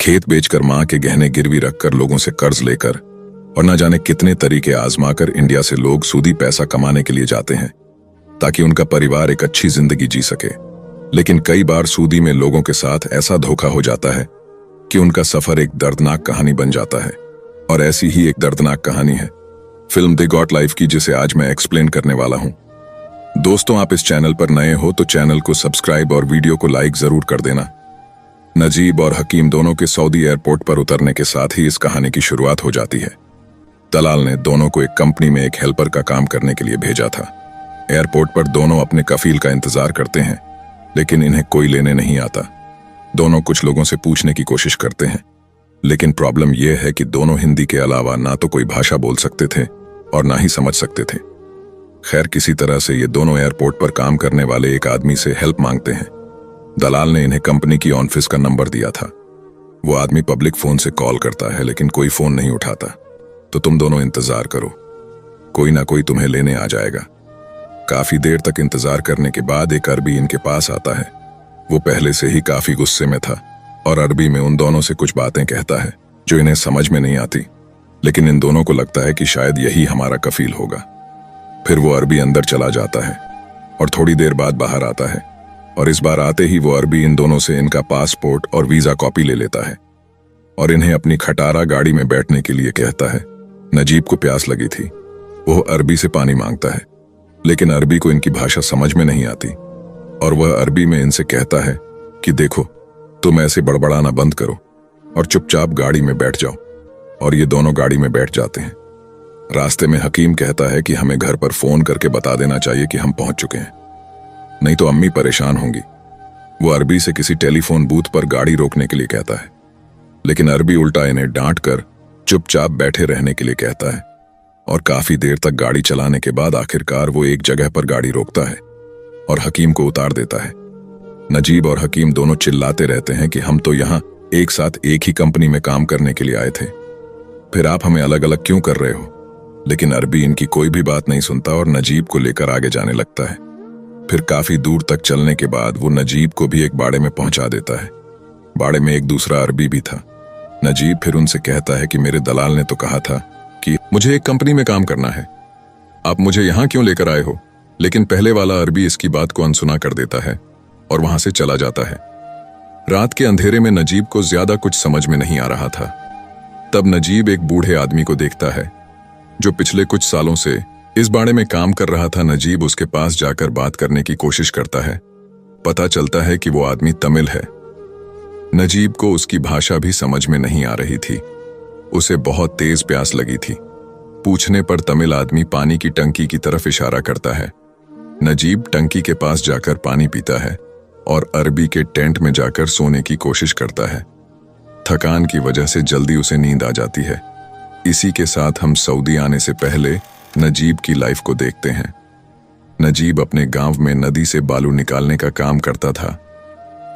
खेत बेचकर मां के गहने गिरवी रखकर लोगों से कर्ज लेकर और न जाने कितने तरीके आजमाकर इंडिया से लोग सूदी पैसा कमाने के लिए जाते हैं ताकि उनका परिवार एक अच्छी जिंदगी जी सके। लेकिन कई बार सूदी में लोगों के साथ ऐसा धोखा हो जाता है कि उनका सफर एक दर्दनाक कहानी बन जाता है। और ऐसी ही एक दर्दनाक कहानी है फिल्म द गॉट लाइफ की, जिसे आज मैं एक्सप्लेन करने वाला हूं। दोस्तों, आप इस चैनल पर नए हो तो चैनल को सब्सक्राइब और वीडियो को लाइक जरूर कर देना। नजीब और हकीम दोनों के सऊदी एयरपोर्ट पर उतरने के साथ ही इस कहानी की शुरुआत हो जाती है। दलाल ने दोनों को एक कंपनी में एक हेल्पर का काम करने के लिए भेजा था। एयरपोर्ट पर दोनों अपने कफील का इंतजार करते हैं, लेकिन इन्हें कोई लेने नहीं आता। दोनों कुछ लोगों से पूछने की कोशिश करते हैं, लेकिन प्रॉब्लम यह है कि दोनों हिंदी के अलावा ना तो कोई भाषा बोल सकते थे और ना ही समझ सकते थे। खैर, किसी तरह से ये दोनों एयरपोर्ट पर काम करने वाले एक आदमी से हेल्प मांगते हैं। दलाल ने इन्हें कंपनी की ऑफिस का नंबर दिया था। वो आदमी पब्लिक फोन से कॉल करता है, लेकिन कोई फोन नहीं उठाता। तो तुम दोनों इंतजार करो, कोई ना कोई तुम्हें लेने आ जाएगा। काफी देर तक इंतजार करने के बाद एक अरबी इनके पास आता है। वो पहले से ही काफी गुस्से में था और अरबी में उन दोनों से कुछ बातें कहता है जो इन्हें समझ में नहीं आती, लेकिन इन दोनों को लगता है कि शायद यही हमारा कफील होगा। फिर वो अरबी अंदर चला जाता है और थोड़ी देर बाद बाहर आता है, और इस बार आते ही वो अरबी इन दोनों से इनका पासपोर्ट और वीजा कॉपी ले लेता है और इन्हें अपनी खटारा गाड़ी में बैठने के लिए कहता है। नजीब को प्यास लगी थी। वो अरबी से पानी मांगता है, लेकिन अरबी को इनकी भाषा समझ में नहीं आती और वह अरबी में इनसे कहता है कि देखो, तुम ऐसे बड़बड़ाना बंद करो और चुपचाप गाड़ी में बैठ जाओ। और ये दोनों गाड़ी में बैठ जाते हैं। रास्ते में हकीम कहता है कि हमें घर पर फोन करके बता देना चाहिए कि हम पहुंच चुके हैं, नहीं तो अम्मी परेशान होंगी। वो अरबी से किसी टेलीफोन बूथ पर गाड़ी रोकने के लिए कहता है, लेकिन अरबी उल्टा इन्हें डांट कर चुपचाप बैठे रहने के लिए कहता है। और काफी देर तक गाड़ी चलाने के बाद आखिरकार वो एक जगह पर गाड़ी रोकता है और हकीम को उतार देता है। नजीब और हकीम दोनों चिल्लाते रहते हैं कि हम तो यहाँ एक साथ एक ही कंपनी में काम करने के लिए आए थे, फिर आप हमें अलग अलग क्यों कर रहे हो। लेकिन अरबी इनकी कोई भी बात नहीं सुनता और नजीब को लेकर आगे जाने लगता है। फिर काफी दूर तक चलने के बाद वो नजीब को भी एक बाड़े में पहुंचा देता है। बाड़े में एक दूसरा अरबी भी था। नजीब फिर उनसे कहता है कि मेरे दलाल ने तो कहा था कि मुझे एक कंपनी में काम करना है, आप मुझे यहां क्यों लेकर आए हो। लेकिन पहले वाला अरबी इसकी बात को अनसुना कर देता है और वहां से चला जाता है। रात के अंधेरे में नजीब को ज्यादा कुछ समझ में नहीं आ रहा था। तब नजीब एक बूढ़े आदमी को देखता है जो पिछले कुछ सालों से इस बाड़े में काम कर रहा था। नजीब उसके पास जाकर बात करने की कोशिश करता है। पता चलता है कि वो आदमी तमिल है। नजीब को उसकी भाषा भी समझ में नहीं आ रही थी। उसे बहुत तेज प्यास लगी थी। पूछने पर तमिल आदमी पानी की टंकी की तरफ इशारा करता है। नजीब टंकी के पास जाकर पानी पीता है और अरबी के टेंट में जाकर सोने की कोशिश करता है। थकान की वजह से जल्दी उसे नींद आ जाती है। इसी के साथ हम सऊदी आने से पहले नजीब की लाइफ को देखते हैं। नजीब अपने गांव में नदी से बालू निकालने का काम करता था।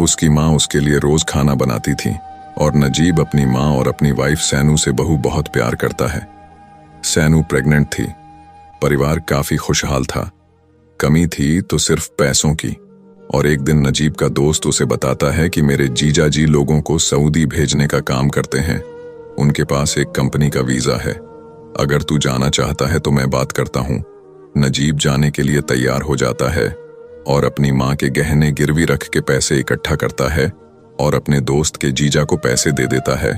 उसकी माँ उसके लिए रोज खाना बनाती थी और नजीब अपनी माँ और अपनी वाइफ सैनू से बहुत प्यार करता है। सैनू प्रेग्नेंट थी। परिवार काफी खुशहाल था। कमी थी तो सिर्फ पैसों की। और एक दिन नजीब का दोस्त उसे बताता है कि मेरे जीजा जी लोगों को सऊदी भेजने का काम करते हैं। उनके पास एक कंपनी का वीजा है। अगर तू जाना चाहता है तो मैं बात करता हूँ। नजीब जाने के लिए तैयार हो जाता है और अपनी माँ के गहने गिरवी रख के पैसे इकट्ठा करता है और अपने दोस्त के जीजा को पैसे दे देता है।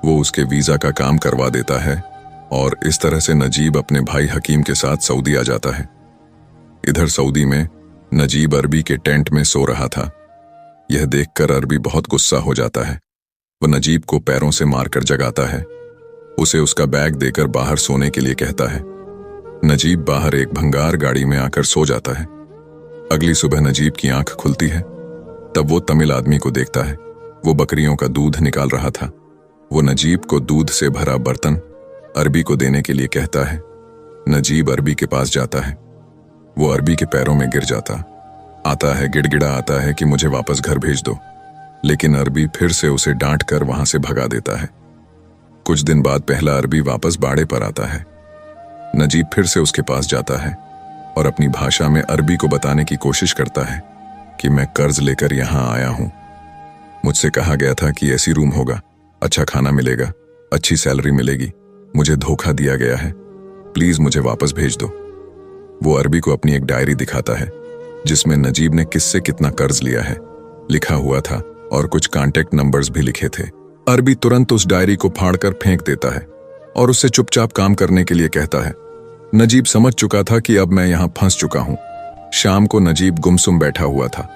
वो उसके वीजा का काम करवा देता है और इस तरह से नजीब अपने भाई हकीम के साथ सऊदी आ जाता है। इधर सऊदी में नजीब अरबी के टेंट में सो रहा था। यह देखकर अरबी बहुत गुस्सा हो जाता है। वो नजीब को पैरों से मारकर जगाता है। उसे उसका बैग देकर बाहर सोने के लिए कहता है। नजीब बाहर एक भंगार गाड़ी में आकर सो जाता है। अगली सुबह नजीब की आंख खुलती है। तब वो तमिल आदमी को देखता है। वो बकरियों का दूध निकाल रहा था। वो नजीब को दूध से भरा बर्तन अरबी को देने के लिए कहता है। नजीब अरबी के पास जाता है। वो अरबी के पैरों में गिर जाता आता है, गिड़गिड़ा आता है कि मुझे वापस घर भेज दो। लेकिन अरबी फिर से उसे डांट कर वहां से भगा देता है। कुछ दिन बाद पहला अरबी वापस बाड़े पर आता है। नजीब फिर से उसके पास जाता है और अपनी भाषा में अरबी को बताने की कोशिश करता है कि मैं कर्ज लेकर यहां आया हूं। मुझसे कहा गया था कि एसी रूम होगा, अच्छा खाना मिलेगा, अच्छी सैलरी मिलेगी, मुझे धोखा दिया गया है, प्लीज मुझे वापस भेज दो। वो अरबी को अपनी एक डायरी दिखाता है जिसमें नजीब ने किससे कितना कर्ज लिया है लिखा हुआ था और कुछ कांटेक्ट नंबर्स भी लिखे थे। अरबी तुरंत उस डायरी को फाड़कर फेंक देता है और उससे चुपचाप काम करने के लिए कहता है। नजीब समझ चुका था कि अब मैं यहां फंस चुका हूं। शाम को नजीब गुमसुम बैठा हुआ था।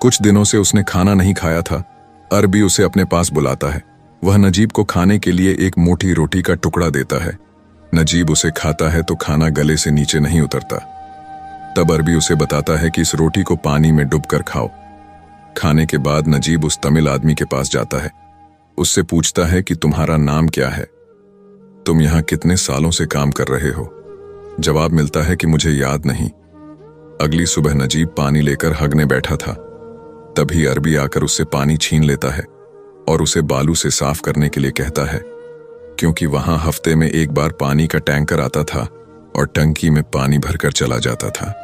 कुछ दिनों से उसने खाना नहीं खाया था। अरबी उसे अपने पास बुलाता है। वह नजीब को खाने के लिए एक मोटी रोटी का टुकड़ा देता है। नजीब उसे खाता है तो खाना गले से नीचे नहीं उतरता। तब अरबी उसे बताता है कि इस रोटी को पानी में डुबकर खाओ। खाने के बाद नजीब उस तमिल आदमी के पास जाता है। उससे पूछता है कि तुम्हारा नाम क्या है, तुम यहां कितने सालों से काम कर रहे हो। जवाब मिलता है कि मुझे याद नहीं। अगली सुबह नजीब पानी लेकर हगने बैठा था। तभी अरबी आकर उससे पानी छीन लेता है और उसे बालू से साफ करने के लिए कहता है, क्योंकि वहां हफ्ते में एक बार पानी का टैंकर आता था और टंकी में पानी भरकर चला जाता था।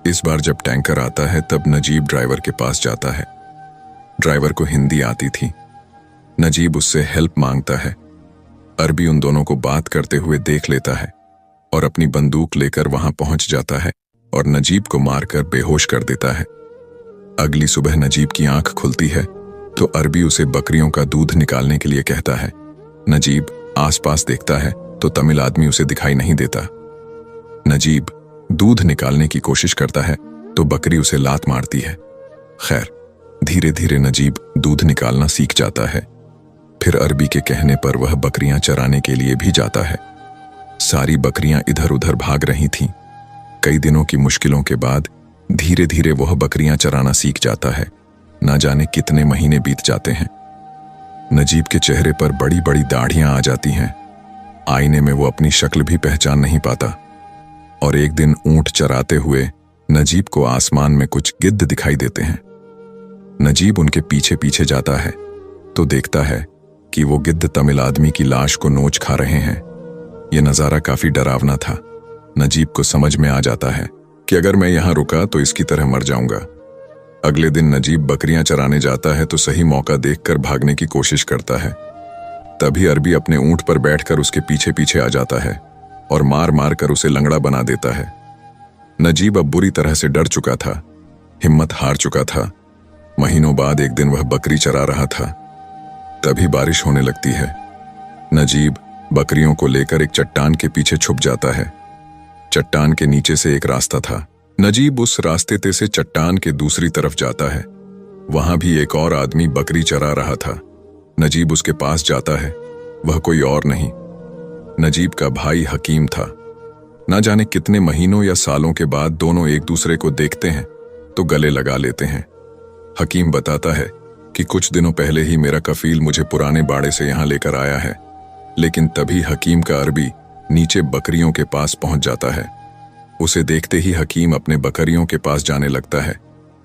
इस बार जब टैंकर आता है तब नजीब ड्राइवर के पास जाता है। ड्राइवर को हिंदी आती थी। नजीब उससे हेल्प मांगता है। अरबी उन दोनों को बात करते हुए देख लेता है और अपनी बंदूक लेकर वहां पहुंच जाता है और नजीब को मारकर बेहोश कर देता है। अगली सुबह नजीब की आंख खुलती है तो अरबी उसे बकरियों का दूध निकालने के लिए कहता है। नजीब आसपास देखता है तो तमिल आदमी उसे दिखाई नहीं देता। नजीब दूध निकालने की कोशिश करता है तो बकरी उसे लात मारती है। खैर, धीरे धीरे नजीब दूध निकालना सीख जाता है। फिर अरबी के कहने पर वह बकरियां चराने के लिए भी जाता है। सारी बकरियां इधर उधर भाग रही थीं। कई दिनों की मुश्किलों के बाद धीरे धीरे वह बकरियां चराना सीख जाता है। ना जाने कितने महीने बीत जाते हैं। नजीब के चेहरे पर बड़ी बड़ी दाढ़ियां आ जाती हैं। आईने में वो अपनी शक्ल भी पहचान नहीं पाता। और एक दिन ऊंट चराते हुए नजीब को आसमान में कुछ गिद्ध दिखाई देते हैं। नजीब उनके पीछे पीछे जाता है तो देखता है कि वो गिद्ध तमिल आदमी की लाश को नोच खा रहे हैं। यह नजारा काफी डरावना था। नजीब को समझ में आ जाता है कि अगर मैं यहां रुका तो इसकी तरह मर जाऊंगा। अगले दिन नजीब बकरियां चराने जाता है तो सही मौका देखकर भागने की कोशिश करता है। तभी अरबी अपने ऊंट पर बैठकर उसके पीछे पीछे आ जाता है और मार मार कर उसे लंगड़ा बना देता है। नजीब अब बुरी तरह से डर चुका था, हिम्मत हार चुका था। महीनों बाद एक दिन वह बकरी चरा रहा था। तभी बारिश होने लगती है। नजीब बकरियों को लेकर एक चट्टान के पीछे छुप जाता है। चट्टान के नीचे से एक रास्ता था। नजीब उस रास्ते से चट्टान के दूसरी तरफ जाता है। वहां भी एक और आदमी बकरी चरा रहा था। नजीब उसके पास जाता है। वह कोई और नहीं, नजीब का भाई हकीम था। ना जाने कितने महीनों या सालों के बाद दोनों एक दूसरे को देखते हैं तो गले लगा लेते हैं। हकीम बताता है कि कुछ दिनों पहले ही मेरा कफील मुझे पुराने बाड़े से यहां लेकर आया है। लेकिन तभी हकीम का अरबी नीचे बकरियों के पास पहुंच जाता है। उसे देखते ही हकीम अपने बकरियों के पास जाने लगता है,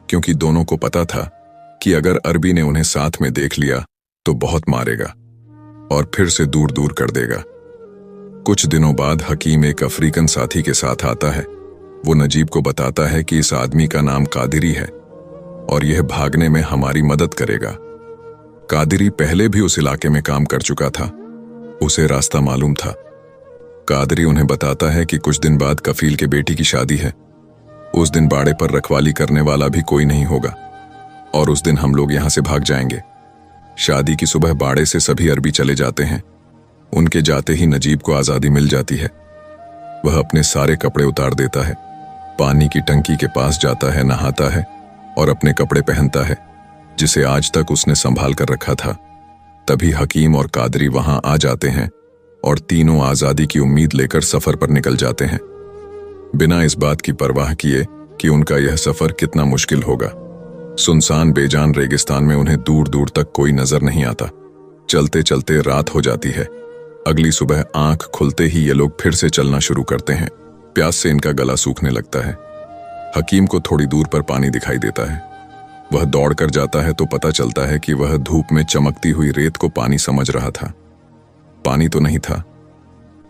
क्योंकि दोनों को पता था कि अगर अरबी ने उन्हें साथ में देख लिया तो बहुत मारेगा और फिर से दूर दूर कर देगा। कुछ दिनों बाद हकीम एक अफ्रीकन साथी के साथ आता है। वो नजीब को बताता है कि इस आदमी का नाम कादिरी है और यह भागने में हमारी मदद करेगा। कादिरी पहले भी उस इलाके में काम कर चुका था, उसे रास्ता मालूम था। कादिरी उन्हें बताता है कि कुछ दिन बाद कफील के बेटी की शादी है। उस दिन बाड़े पर रखवाली करने वाला भी कोई नहीं होगा और उस दिन हम लोग यहां से भाग जाएंगे। शादी की सुबह बाड़े से सभी अरबी चले जाते हैं। उनके जाते ही नजीब को आजादी मिल जाती है। वह अपने सारे कपड़े उतार देता है, पानी की टंकी के पास जाता है, नहाता है और अपने कपड़े पहनता है जिसे आज तक उसने संभाल कर रखा था। तभी हकीम और कादरी वहां आ जाते हैं और तीनों आजादी की उम्मीद लेकर सफर पर निकल जाते हैं, बिना इस बात की परवाह किए कि उनका यह सफर कितना मुश्किल होगा। सुनसान बेजान रेगिस्तान में उन्हें दूर दूर तक कोई नजर नहीं आता। चलते चलते रात हो जाती है। अगली सुबह आंख खुलते ही ये लोग फिर से चलना शुरू करते हैं। प्यास से इनका गला सूखने लगता है। हकीम को थोड़ी दूर पर पानी दिखाई देता है। वह दौड़कर जाता है तो पता चलता है कि वह धूप में चमकती हुई रेत को पानी समझ रहा था। पानी तो नहीं था,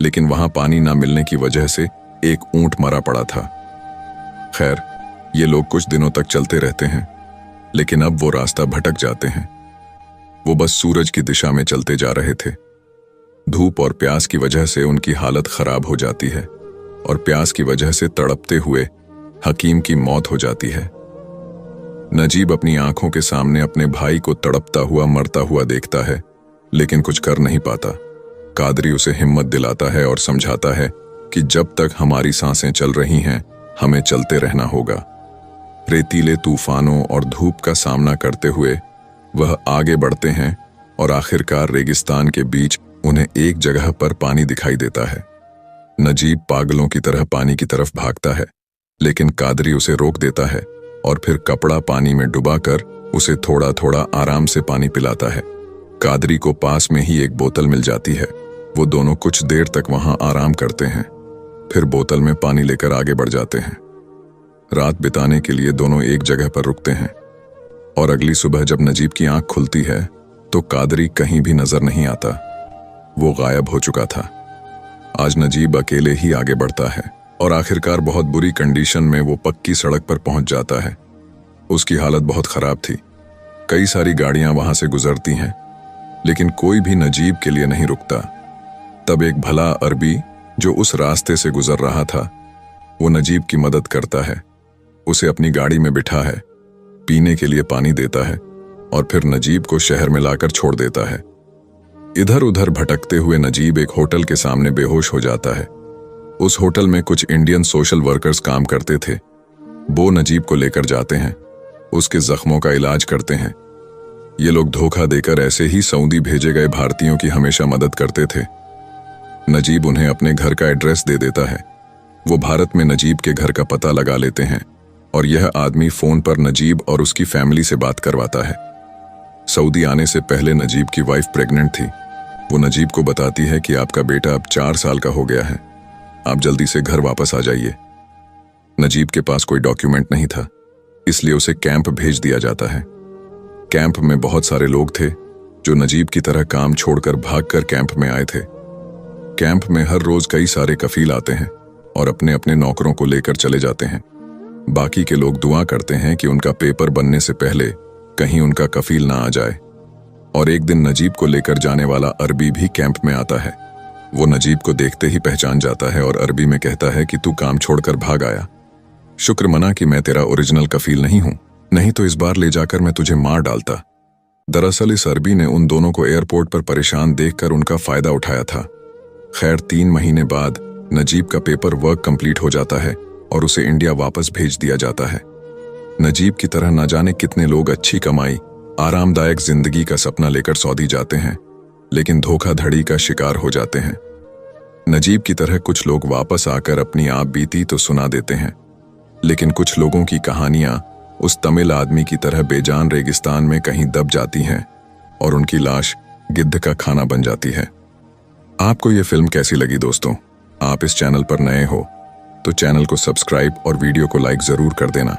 लेकिन वहां पानी ना मिलने की वजह से एक ऊंट मरा पड़ा था। खैर, ये लोग कुछ दिनों तक चलते रहते हैं, लेकिन अब वो रास्ता भटक जाते हैं। वो बस सूरज की दिशा में चलते जा रहे थे। धूप और प्यास की वजह से उनकी हालत खराब हो जाती है और प्यास की वजह से तड़पते हुए हकीम की मौत हो जाती है। नजीब अपनी आंखों के सामने अपने भाई को तड़पता हुआ मरता हुआ देखता है, लेकिन कुछ कर नहीं पाता। कादरी उसे हिम्मत दिलाता है और समझाता है कि जब तक हमारी सांसें चल रही हैं, हमें चलते रहना होगा। रेतीले तूफानों और धूप का सामना करते हुए वह आगे बढ़ते हैं और आखिरकार रेगिस्तान के बीच उन्हें एक जगह पर पानी दिखाई देता है। नजीब पागलों की तरह पानी की तरफ भागता है, लेकिन कादरी उसे रोक देता है और फिर कपड़ा पानी में डुबाकर उसे थोड़ा थोड़ा आराम से पानी पिलाता है। कादरी को पास में ही एक बोतल मिल जाती है। वो दोनों कुछ देर तक वहां आराम करते हैं, फिर बोतल में पानी लेकर आगे बढ़ जाते हैं। रात बिताने के लिए दोनों एक जगह पर रुकते हैं और अगली सुबह जब नजीब की आंख खुलती है तो कादरी कहीं भी नजर नहीं आता। वो गायब हो चुका था। आज नजीब अकेले ही आगे बढ़ता है और आखिरकार बहुत बुरी कंडीशन में वो पक्की सड़क पर पहुंच जाता है। उसकी हालत बहुत खराब थी। कई सारी गाड़ियां वहां से गुजरती हैं, लेकिन कोई भी नजीब के लिए नहीं रुकता। तब एक भला अरबी जो उस रास्ते से गुजर रहा था, वो नजीब की मदद करता है। उसे अपनी गाड़ी में बिठा है, पीने के लिए पानी देता है और फिर नजीब को शहर में लाकर छोड़ देता है। इधर उधर भटकते हुए नजीब एक होटल के सामने बेहोश हो जाता है। उस होटल में कुछ इंडियन सोशल वर्कर्स काम करते थे। वो नजीब को लेकर जाते हैं, उसके जख्मों का इलाज करते हैं। ये लोग धोखा देकर ऐसे ही सऊदी भेजे गए भारतीयों की हमेशा मदद करते थे। नजीब उन्हें अपने घर का एड्रेस दे देता है। वो भारत में नजीब के घर का पता लगा लेते हैं और यह आदमी फोन पर नजीब और उसकी फैमिली से बात करवाता है। सऊदी आने से पहले नजीब की वाइफ प्रेग्नेंट थी। वो नजीब को बताती है कि आपका बेटा अब 4 साल का हो गया है, आप जल्दी से घर वापस आ जाइए। नजीब के पास कोई डॉक्यूमेंट नहीं था, इसलिए उसे कैंप भेज दिया जाता है। कैंप में बहुत सारे लोग थे जो नजीब की तरह काम छोड़कर भागकर कैंप में आए थे। कैंप में हर रोज कई सारे कफील आते हैं और अपने अपने नौकरों को लेकर चले जाते हैं। बाकी के लोग दुआ करते हैं कि उनका पेपर बनने से पहले कहीं उनका कफील ना आ जाए। और एक दिन नजीब को लेकर जाने वाला अरबी भी कैंप में आता है। वो नजीब को देखते ही पहचान जाता है और अरबी में कहता है कि तू काम छोड़कर भाग आया। शुक्र मना कि मैं तेरा ओरिजिनल कफील नहीं हूं, नहीं तो इस बार ले जाकर मैं तुझे मार डालता। दरअसल इस अरबी ने उन दोनों को एयरपोर्ट पर परेशान देखकर उनका फायदा उठाया था। खैर 3 महीने बाद नजीब का पेपर वर्क कंप्लीट हो जाता है और उसे इंडिया वापस भेज दिया जाता है। नजीब की तरह न जाने कितने लोग अच्छी कमाई, आरामदायक जिंदगी का सपना लेकर सऊदी जाते हैं, लेकिन धोखाधड़ी का शिकार हो जाते हैं। नजीब की तरह कुछ लोग वापस आकर अपनी आप बीती तो सुना देते हैं, लेकिन कुछ लोगों की कहानियां उस तमिल आदमी की तरह बेजान रेगिस्तान में कहीं दब जाती हैं और उनकी लाश गिद्ध का खाना बन जाती है। आपको ये फिल्म कैसी लगी दोस्तों? आप इस चैनल पर नए हो तो चैनल को सब्सक्राइब और वीडियो को लाइक जरूर कर देना।